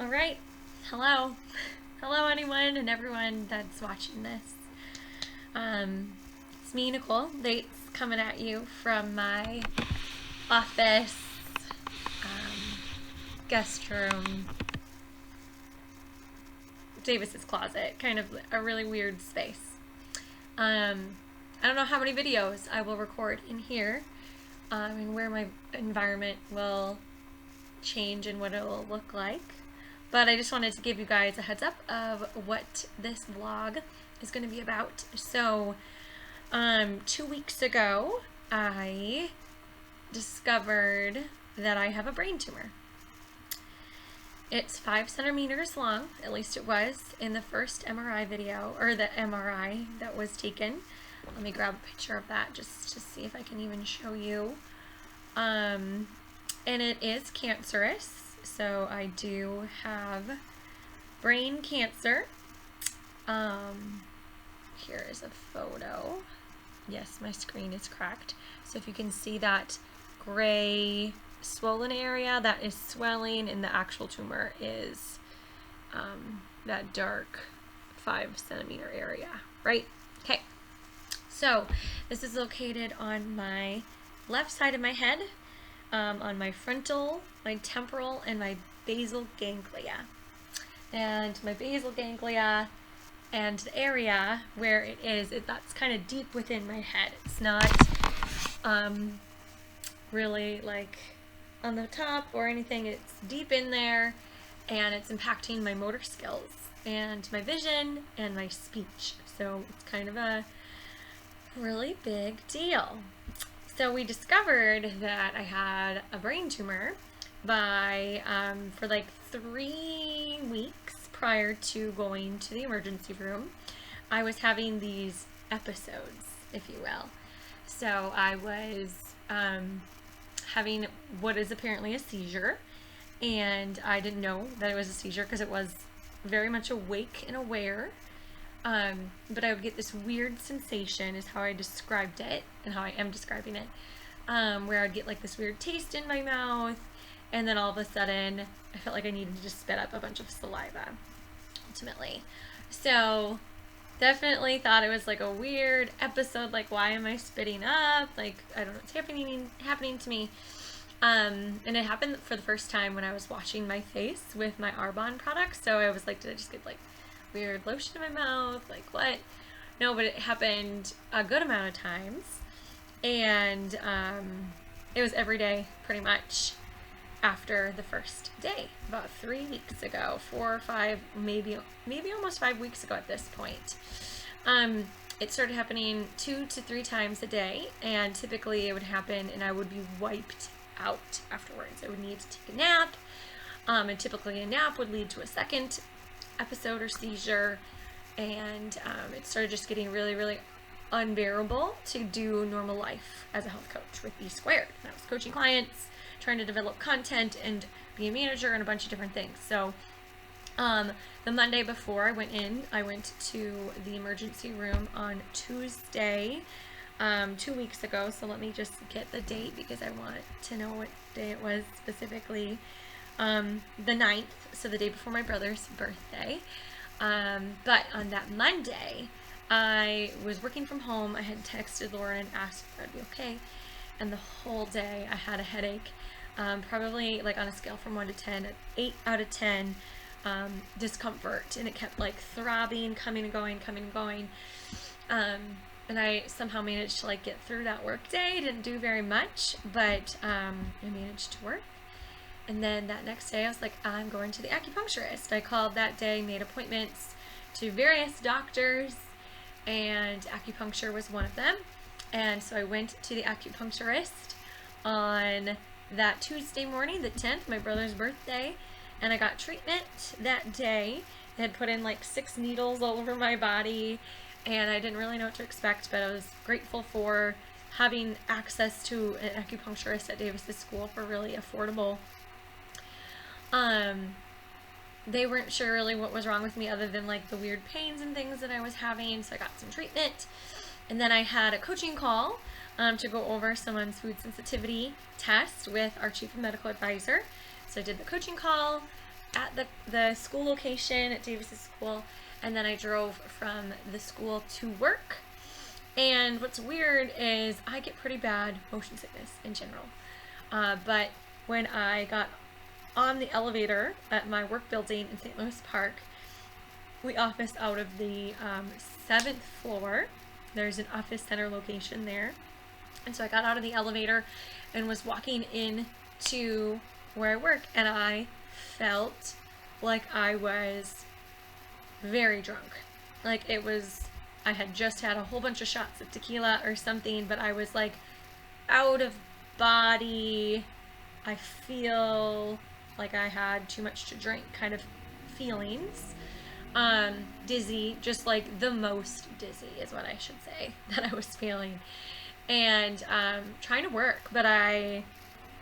All right. Hello. Hello, anyone and everyone that's watching this. It's me, Nicole. Date's coming at you from my office, guest room, Davis's closet. Kind of a really weird space. I don't know how many videos I will record in here, and where my environment will change and what it will look like. But I just wanted to give you guys a heads up of what this vlog is going to be about. So, 2 weeks ago, I discovered that I have a brain tumor. It's 5 centimeters long, at least it was in the first MRI video, or the MRI that was taken. Let me grab a picture of that just to see if I can even show you. And it is cancerous. So I do have brain cancer. Here is a photo. Yes, my screen is cracked. So if you can see that gray swollen area, that is swelling, and the actual tumor is that dark 5 centimeter area, right? Okay. So this is located on my left side of my head. On my frontal, my temporal, and my basal ganglia. And my basal ganglia and the area where it is, that's kind of deep within my head. It's not really like on the top or anything. It's deep in there, and it's impacting my motor skills and my vision and my speech. So it's kind of a really big deal. So we discovered that I had a brain tumor for like 3 weeks prior to going to the emergency room. I was having these episodes, if you will. So I was having what is apparently a seizure, and I didn't know that it was a seizure because it was very much awake and aware. But I would get this weird sensation, is how I described it, and how I am describing it, where I'd get like this weird taste in my mouth, and then all of a sudden, I felt like I needed to just spit up a bunch of saliva, ultimately. So, definitely thought it was like a weird episode, like why am I spitting up, like I don't know what's happening to me. And it happened for the first time when I was washing my face with my Arbonne products, so I was like, did I just get like weird lotion in my mouth, like what? No, but it happened a good amount of times, and it was every day pretty much after the first day, about 3 weeks ago, 4 or 5, maybe almost 5 weeks ago at this point. It started happening 2 to 3 times a day, and typically it would happen and I would be wiped out afterwards. I would need to take a nap, and typically a nap would lead to a second episode or seizure, and it started just getting really, really unbearable to do normal life as a health coach with B Squared. And I was coaching clients, trying to develop content, and be a manager, and a bunch of different things. So the Monday before I went to the emergency room on Tuesday, 2 weeks ago. So let me just get the date because I want to know what day it was specifically. The 9th, so the day before my brother's birthday. But on that Monday, I was working from home. I had texted Laura and asked if I'd be okay. And the whole day I had a headache, probably like on a scale from 1 to 10, 8 out of 10, discomfort. And it kept like throbbing, coming and going. And I somehow managed to like get through that work day. Didn't do very much, but I managed to work. And then that next day I was like, I'm going to the acupuncturist. I called that day, made appointments to various doctors, and acupuncture was one of them. And so I went to the acupuncturist on that Tuesday morning, the 10th, my brother's birthday, and I got treatment that day. They had put in like 6 needles all over my body, and I didn't really know what to expect, but I was grateful for having access to an acupuncturist at Davis's school for really affordable. They weren't sure really what was wrong with me other than like the weird pains and things that I was having, so I got some treatment. And then I had a coaching call to go over someone's food sensitivity test with our chief medical advisor. So I did the coaching call, at the school location at Davis's school, and then I drove from the school to work. And what's weird is I get pretty bad motion sickness in general. But when I got on the elevator at my work building in St. Louis Park, we office out of the 7th floor. There's an office center location there. And so I got out of the elevator and was walking in to where I work, and I felt like I was very drunk. Like I had just had a whole bunch of shots of tequila or something, but I was like out of body. I feel like I had too much to drink kind of feelings. Dizzy, just like the most dizzy is what I should say that I was feeling. And trying to work, but I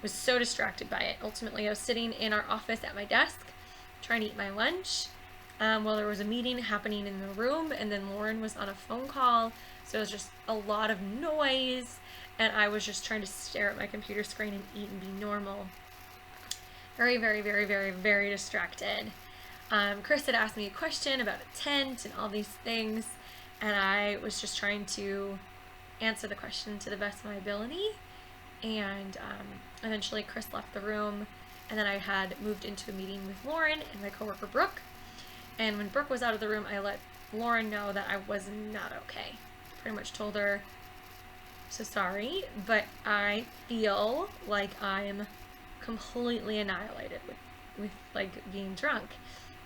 was so distracted by it. Ultimately, I was sitting in our office at my desk trying to eat my lunch. Well, there was a meeting happening in the room, and then Lauren was on a phone call, so it was just a lot of noise, and I was just trying to stare at my computer screen and eat and be normal. Very, very, very, very, very distracted. Chris had asked me a question about a tent and all these things, and I was just trying to answer the question to the best of my ability, and eventually Chris left the room, and then I had moved into a meeting with Lauren and my coworker Brooke. And when Brooke was out of the room, I let Lauren know that I was not okay. Pretty much told her, so sorry, but I feel like I'm completely annihilated with like being drunk,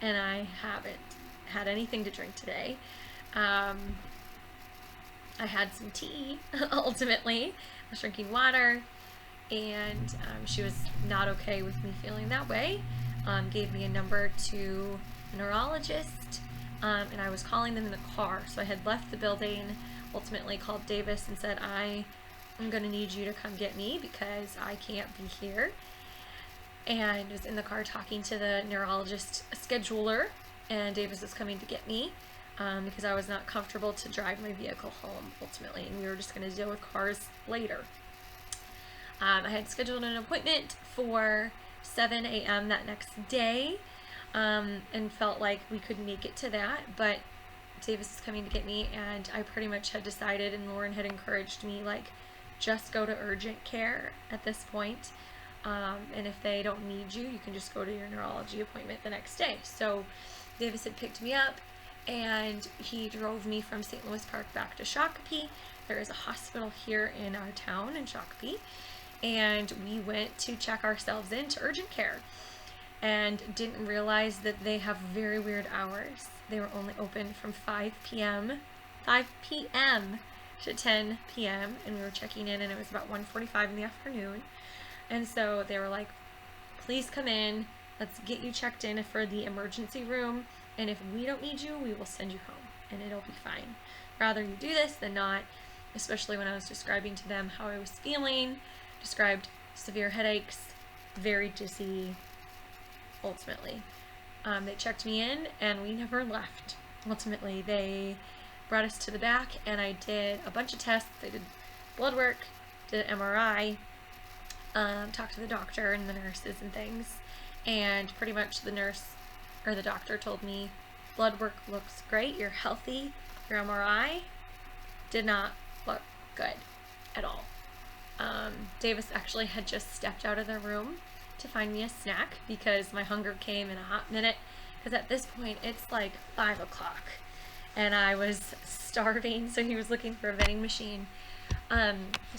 and I haven't had anything to drink today. I had some tea, ultimately. I was drinking water, and she was not okay with me feeling that way. Gave me a number to a neurologist, and I was calling them in the car. So I had left the building, ultimately called Davis and said, I'm going to need you to come get me because I can't be here. And was in the car talking to the neurologist scheduler, and Davis was coming to get me because I was not comfortable to drive my vehicle home, ultimately, and we were just going to deal with cars later. I had scheduled an appointment for 7 a.m. that next day, and felt like we could make it to that, but Davis is coming to get me, and I pretty much had decided, and Lauren had encouraged me, like, just go to urgent care at this point, and if they don't need you, you can just go to your neurology appointment the next day. So Davis had picked me up, and he drove me from St. Louis Park back to Shakopee. There is a hospital here in our town in Shakopee, and we went to check ourselves into urgent care, and didn't realize that they have very weird hours. They were only open from 5 p.m. to 10 p.m. and we were checking in, and it was about 1:45 in the afternoon. And so they were like, please come in, let's get you checked in for the emergency room, and if we don't need you, we will send you home, and it'll be fine. Rather you do this than not, especially when I was describing to them how I was feeling, described severe headaches, very dizzy, ultimately. They checked me in, and we never left. Ultimately, they brought us to the back, and I did a bunch of tests. I did blood work, did an MRI, talked to the doctor and the nurses and things, and pretty much the nurse or the doctor told me, blood work looks great, you're healthy, your MRI did not look good at all. Davis actually had just stepped out of the room to find me a snack because my hunger came in a hot minute, because at this point it's like 5 o'clock and I was starving, so he was looking for a vending machine.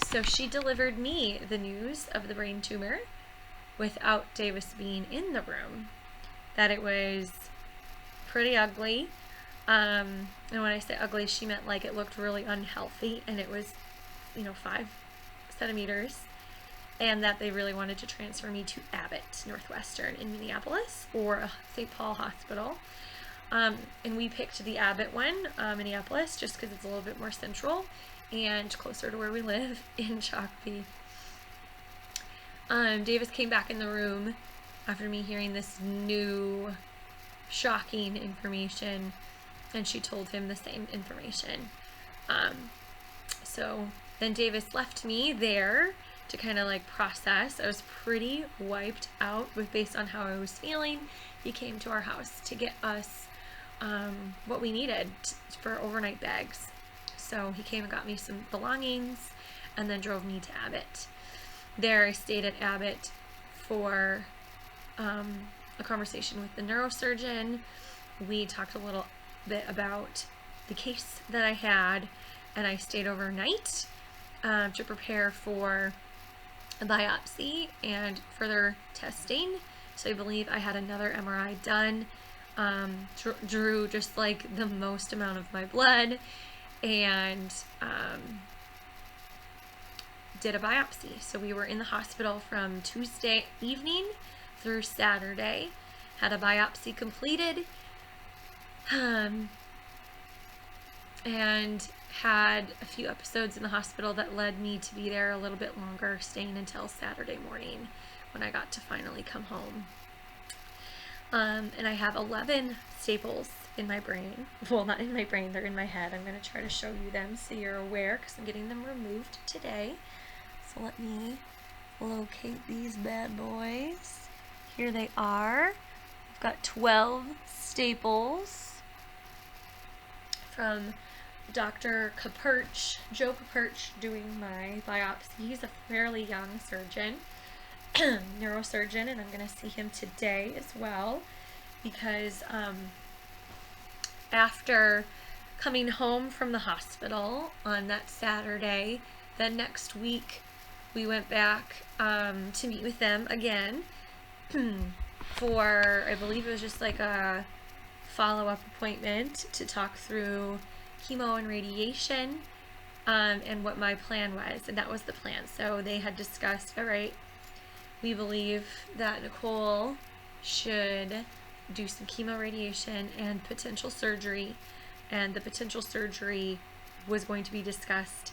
So she delivered me the news of the brain tumor without Davis being in the room, that it was pretty ugly. And when I say ugly, she meant like it looked really unhealthy, and it was, 5 centimeters, and that they really wanted to transfer me to Abbott Northwestern in Minneapolis or a St. Paul hospital. And we picked the Abbott one, Minneapolis, just because it's a little bit more central and closer to where we live in Shakopee. Davis came back in the room after me hearing this new shocking information, and she told him the same information. So then Davis left me there to kind of like process. I was pretty wiped out based on how I was feeling. He came to our house to get us what we needed for overnight bags. So he came and got me some belongings and then drove me to Abbott. There I stayed at Abbott for a conversation with the neurosurgeon. We talked a little bit about the case that I had, and I stayed overnight to prepare for a biopsy and further testing. So I believe I had another MRI done, drew just like the most amount of my blood, and did a biopsy. So we were in the hospital from Tuesday evening through Saturday, had a biopsy completed, and had a few episodes in the hospital that led me to be there a little bit longer, staying until Saturday morning when I got to finally come home. And I have 11 staples in my brain. Well, not in my brain, they're in my head. I'm going to try to show you them so you're aware, because I'm getting them removed today. So let me locate these bad boys. Here they are. I've got 12 staples from Dr. Kapurch, Joe Kapurch, doing my biopsy. He's a fairly young surgeon, neurosurgeon, and I'm going to see him today as well, because after coming home from the hospital on that Saturday, then next week we went back to meet with them again for, I believe it was just like a follow-up appointment to talk through chemo and radiation, and what my plan was. And that was the plan. So they had discussed, all right, we believe that Nicole should do some chemo, radiation, and potential surgery. And the potential surgery was going to be discussed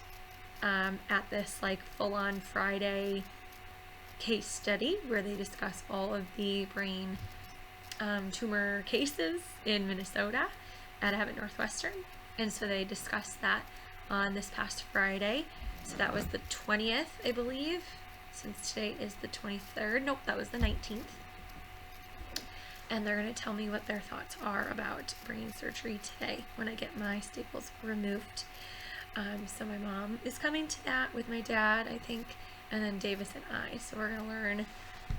at this like full-on Friday case study where they discuss all of the brain tumor cases in Minnesota at Abbott Northwestern. And so they discussed that on this past Friday. So that was the 20th, I believe, since today is the 23rd. Nope, that was the 19th. And they're going to tell me what their thoughts are about brain surgery today when I get my staples removed. So my mom is coming to that with my dad, I think, and then Davis and I. So we're going to learn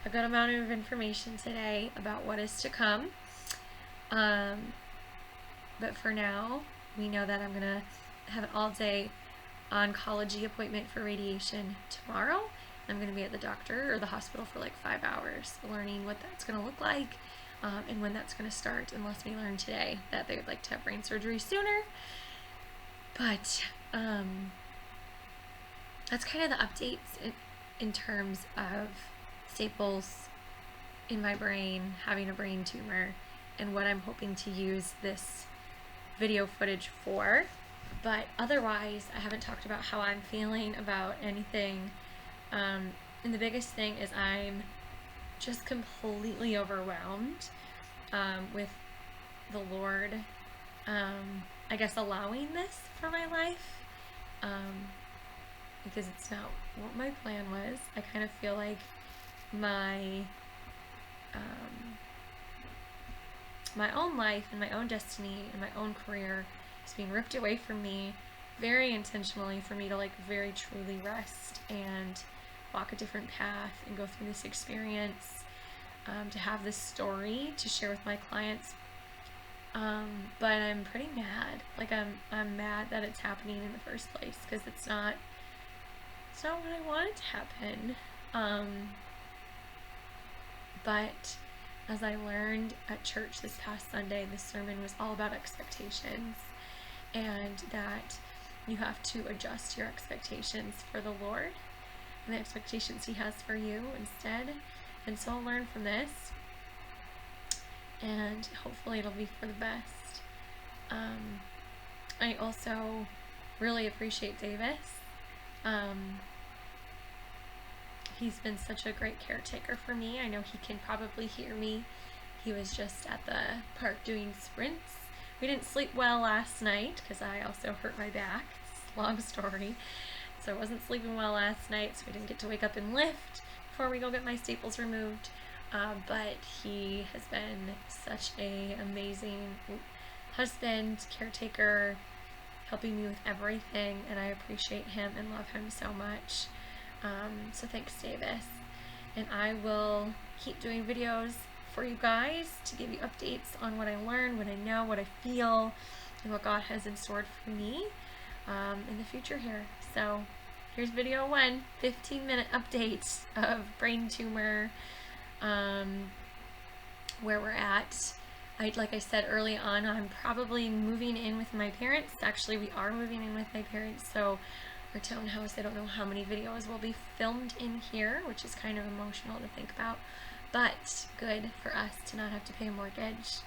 a good amount of information today about what is to come. But for now, we know that I'm going to have an all-day oncology appointment for radiation tomorrow. I'm going to be at the doctor or the hospital for like 5 hours, learning what that's going to look like, and when that's going to start, unless we learn today that they would like to have brain surgery sooner. But that's kind of the updates in terms of staples in my brain, having a brain tumor, and what I'm hoping to use this video footage for. But otherwise, I haven't talked about how I'm feeling about anything. And the biggest thing is I'm just completely overwhelmed with the Lord, I guess, allowing this for my life, because it's not what my plan was. I kind of feel like my own life and my own destiny and my own career is being ripped away from me very intentionally for me to like very truly rest and walk a different path and go through this experience, to have this story to share with my clients. But I'm pretty mad. Like I'm mad that it's happening in the first place, because it's not what I wanted to happen. But as I learned at church this past Sunday, this sermon was all about expectations, and that you have to adjust your expectations for the Lord and the expectations He has for you instead. And so I'll learn from this, and hopefully it'll be for the best. I also really appreciate Davis. He's been such a great caretaker for me. I know he can probably hear me. He was just at the park doing sprints. We didn't sleep well last night because I also hurt my back. It's a long story. so I wasn't sleeping well last night, so I didn't get to wake up and lift before we go get my staples removed. But he has been such a amazing husband, caretaker, helping me with everything, and I appreciate him and love him so much. So thanks, Davis. And I will keep doing videos for you guys to give you updates on what I learned, what I know, what I feel, and what God has in store for me in the future here. So here's video 1, 15-minute update of brain tumor, where we're at. Like I said early on, I'm probably moving in with my parents. Actually, we are moving in with my parents, so our townhouse, I don't know how many videos will be filmed in here, which is kind of emotional to think about, but good for us to not have to pay a mortgage.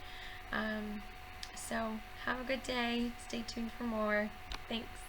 So have a good day. Stay tuned for more. Thanks.